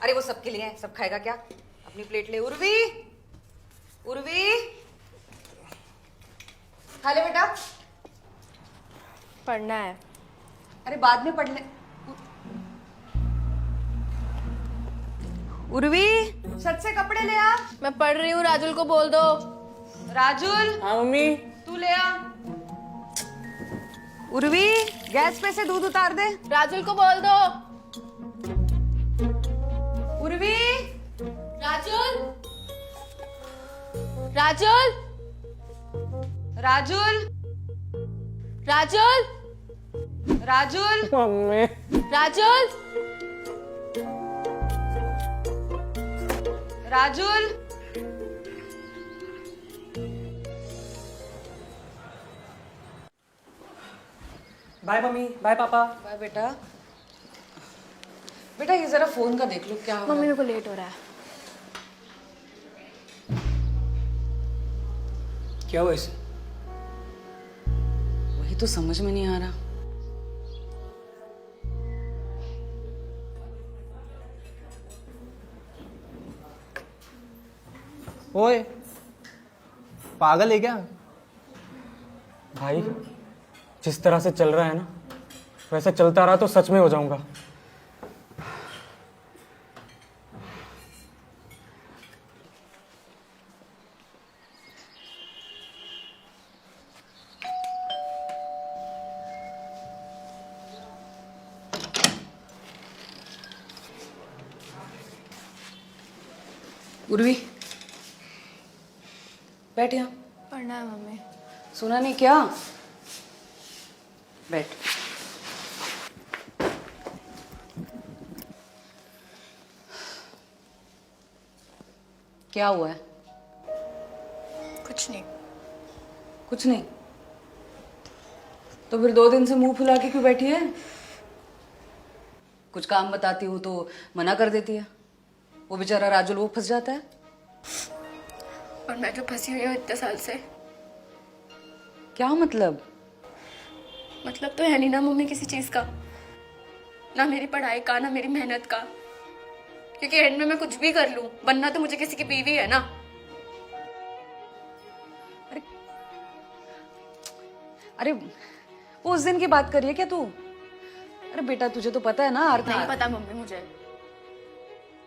अरे वो सबके लिए है, सब खाएगा क्या? अपनी प्लेट ले। उर्वी, उर्वी, खा ले बेटा। पढ़ना है। अरे बाद में पढ़ने। उर्वी, छत से कपड़े ले आ। मैं पढ़ रही हूँ, राजुल को बोल दो। राजुल, हाँ मम्मी। तू ले आ। उर्वी, गैस पे से दूध उतार दे। राजुल को बोल दो। Urvi, Rajul, Rajul, Rajul, Rajul, Rajul, mummy. Rajul, Rajul. Bye mummy, bye papa. Bye बेटा। बेटा ये जरा फोन का देख लो क्या हो रहा मम्मी है। मेरे को लेट हो रहा है। क्या हुआ इसे? वही तो समझ में नहीं आ रहा। ओए, पागल है क्या? भाई, जिस तरह से चल रहा है ना, वैसे चलता रहा तो सच में हो जाऊंगा। उर्वी, बैठ यहाँ। पढ़ना है मम्मी। सुना नहीं क्या? बैठ। क्या हुआ है? कुछ नहीं। कुछ नहीं? तो फिर 2 दिन से मुंह फुला के क्यों बैठी है? कुछ काम बताती हूँ तो मना कर देती है। वो बेचारा राजुल वो फंस जाता है। और मैं जो फंसी हुई हूँ इतने साल से। क्या मतलब? मतलब तो है नहीं ना मम्मी किसी चीज का, ना मेरी पढ़ाई का, ना मेरी मेहनत का। क्योंकि एंड में मैं कुछ भी कर लूं, बनना तो मुझे किसी की बीवी है ना। अरे वो उस दिन की बात करिए क्या तू? अरे बेटा तुझे तो पता है ना नहीं अर्थात। पता मम्मी,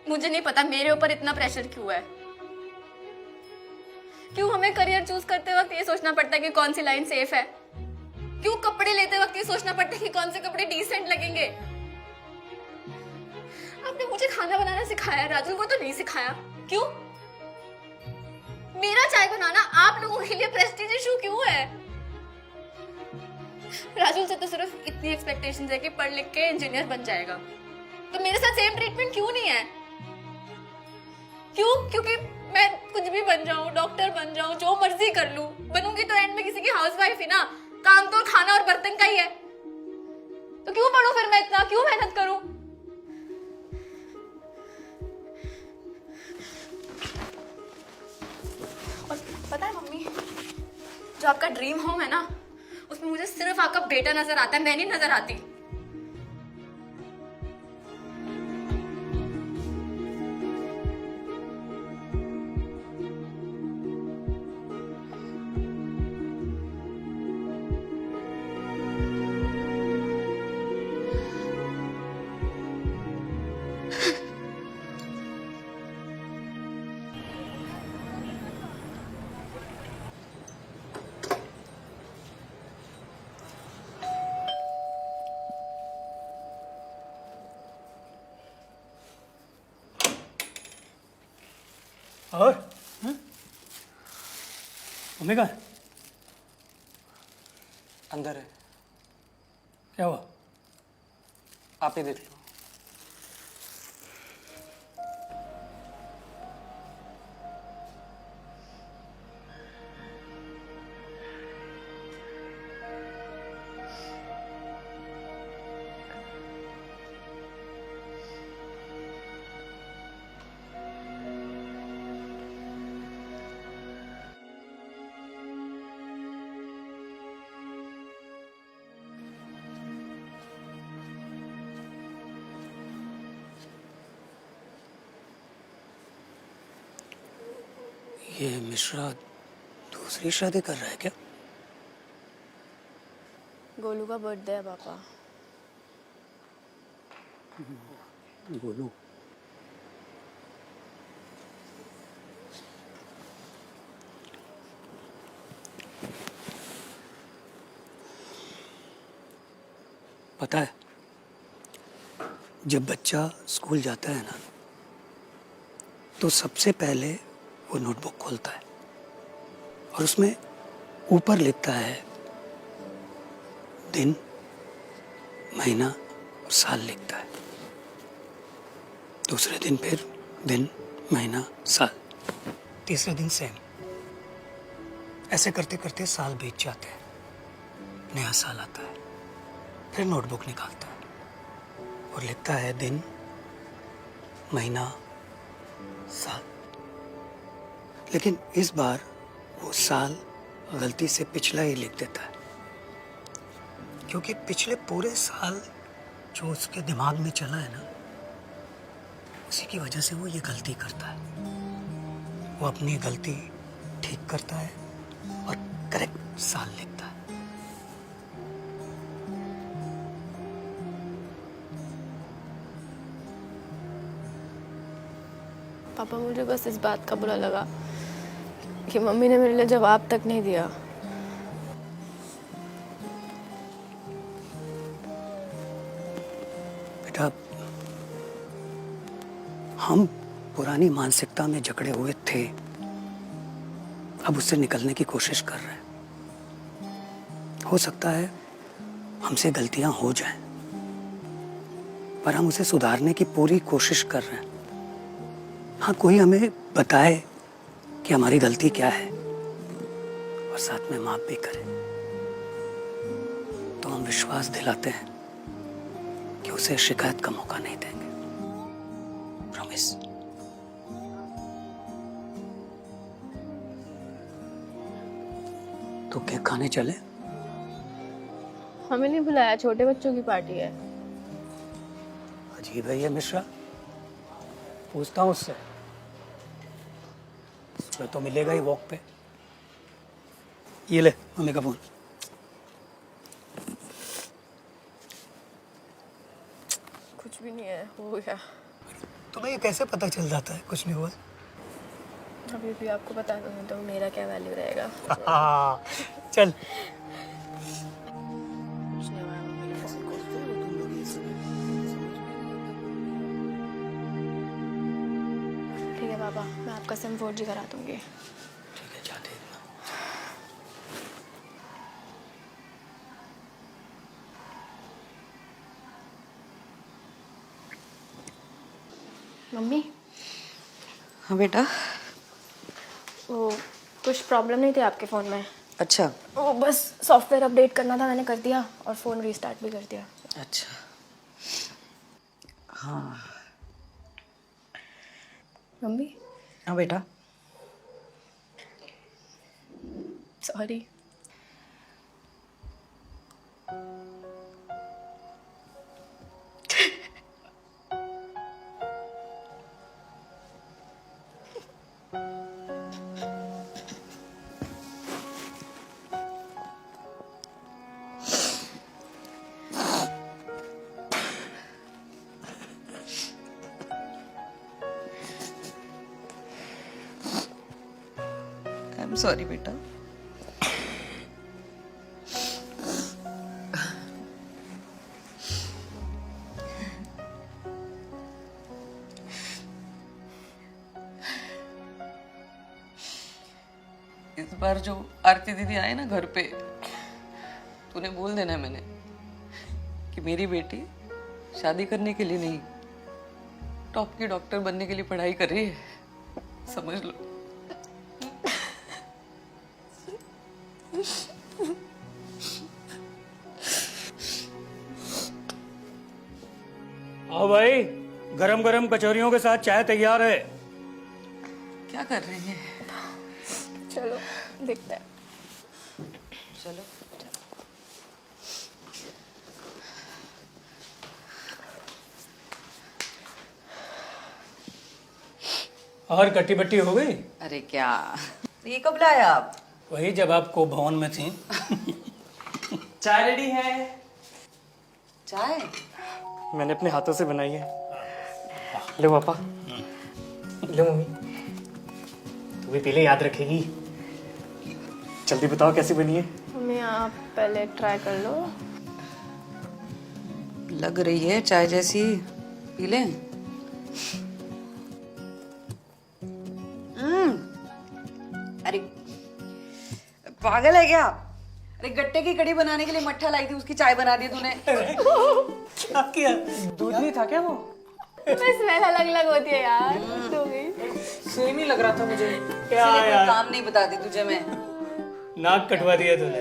मुझे नहीं पता मेरे ऊपर इतना प्रेशर क्यों है। क्यों हमें करियर चूज करते वक्त ये सोचना पड़ता है कि कौन सी लाइन सेफ है? क्यों कपड़े लेते वक्त ये सोचना पड़ता है कि कौन से कपड़े डिसेंट लगेंगे? आपने मुझे खाना बनाना सिखाया, राजुल को तो नहीं सिखाया। क्यों? मेरा चाय बनाना आप लोगों के लिए प्रेस्टीज इशू क्यों है? राजुल से तो सिर्फ इतनी एक्सपेक्टेशंस है कि पढ़ लिख के इंजीनियर बन जाएगा, तो मेरे साथ सेम ट्रीटमेंट क्यों नहीं है? क्यों? क्योंकि मैं कुछ भी बन जाऊं, डॉक्टर बन जाऊं, जो मर्जी कर लूं, बनूंगी तो एंड में किसी की हाउसवाइफ ही ना। काम तो खाना और बर्तन का ही है। तो क्यों पढ़ूं फिर मैं इतना? क्यों मेहनत करूं? और पता है मम्मी, जो आपका ड्रीम होम है ना, उसमें मुझे सिर्फ आपका बेटा नजर आता है, मैं नहीं नजर आती। और मम्मी कहाँ है? अंदर है। क्या हुआ? आप ही देख लो। ये मिश्रा दूसरी शादी कर रहा है क्या? गोलू का बर्थडे है पापा। गोलू। पता है, जब बच्चा स्कूल जाता है ना, तो सबसे पहले वो नोटबुक खोलता है और उसमें ऊपर लिखता है दिन, महीना और साल लिखता है। दूसरे दिन फिर दिन, महीना, साल। तीसरे दिन सेम। ऐसे करते करते साल बीत जाते हैं, नया साल आता है, फिर नोटबुक निकालता है और लिखता है दिन, महीना, साल। लेकिन इस बार वो साल गलती से पिछला ही लिख देता है, क्योंकि पिछले पूरे साल जो उसके दिमाग में चला है ना, उसी की वजह से वो ये गलती करता है। वो अपनी गलती ठीक करता है और करेक्ट साल लिखता है। पापा मुझे बस इस बात का बुरा लगा कि मम्मी ने मेरे लिए जवाब तक नहीं दिया। बेटा, हम पुरानी मानसिकता में जकड़े हुए थे, अब उससे निकलने की कोशिश कर रहे हैं। हो सकता है हमसे गलतियां हो जाएं, पर हम उसे सुधारने की पूरी कोशिश कर रहे हैं। हाँ, कोई हमें बताए कि हमारी गलती क्या है और साथ में माफ भी करे, तो हम विश्वास दिलाते हैं कि उसे शिकायत का मौका नहीं देंगे। प्रॉमिस। तो केक खाने चले? हमें नहीं बुलाया, छोटे बच्चों की पार्टी है। अजीब है ये मिश्रा, पूछता हूँ उससे। सुबह तो मिलेगा ही वॉक पे। ये ले मम्मी का फोन। कुछ भी नहीं है, हो गया। तुम्हें ये कैसे पता चल जाता है कुछ नहीं हुआ? अभी भी आपको बता दूंगी तो मेरा क्या वैल्यू रहेगा। चल। कुछ नहीं हुआ मम्मी के फोन को। ठीक है पापा, मैं आपका सिम 4G करा दूंगी। ठीक है, जा देखना। मम्मी, हाँ बेटा। वो कुछ प्रॉब्लम नहीं थी आपके फ़ोन में। अच्छा। वो बस सॉफ्टवेयर अपडेट करना था, मैंने कर दिया और फ़ोन रीस्टार्ट भी कर दिया। अच्छा। हाँ। मम्मी, हाँ बेटा। सॉरी। आई एम सॉरी बेटा। इस बार जो आरती दीदी आए ना घर पे, तूने बोल देना मैंने कि मेरी बेटी शादी करने के लिए नहीं, टॉप की डॉक्टर बनने के लिए पढ़ाई कर रही है, समझ लो। आओ भाई, गरम गरम कचौरियों के साथ चाय तैयार है। क्या कर रही है? चलो देखते हैं। चलो। और कट्टी बट्टी हो गई? अरे क्या, ये कब लाया आप? वही जब आपको भवन में थी। चाय रेडी है। चाय? मैंने अपने हाथों से बनाई है। लो पापा, लो मम्मी, तू भी पी ले, याद रखेगी। जल्दी बताओ कैसी बनी है। मम्मी आप पहले ट्राई कर लो। लग रही है चाय जैसी, पी लें? अरे पागल है क्या? अरे गट्टे की कड़ी बनाने के लिए मट्ठा लाई थी, उसकी चाय बना दी तूने। क्या किया? दूध नहीं था क्या वो? स्मेल अलग अलग होती है यार। तो भी सेम ही लग रहा था मुझे। क्या इसलिए कोई यार, काम नहीं बताती तुझे मैं। नाक कटवा दिया तूने।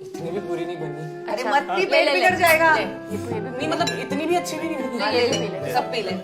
इतनी भी बुरी नहीं बनी। अरे मत पी, पेट बिगड़ जाएगा। नहीं मतलब इतनी भी अच्छी भी नहीं बनी। हाँ, ले ले, सब पी ले।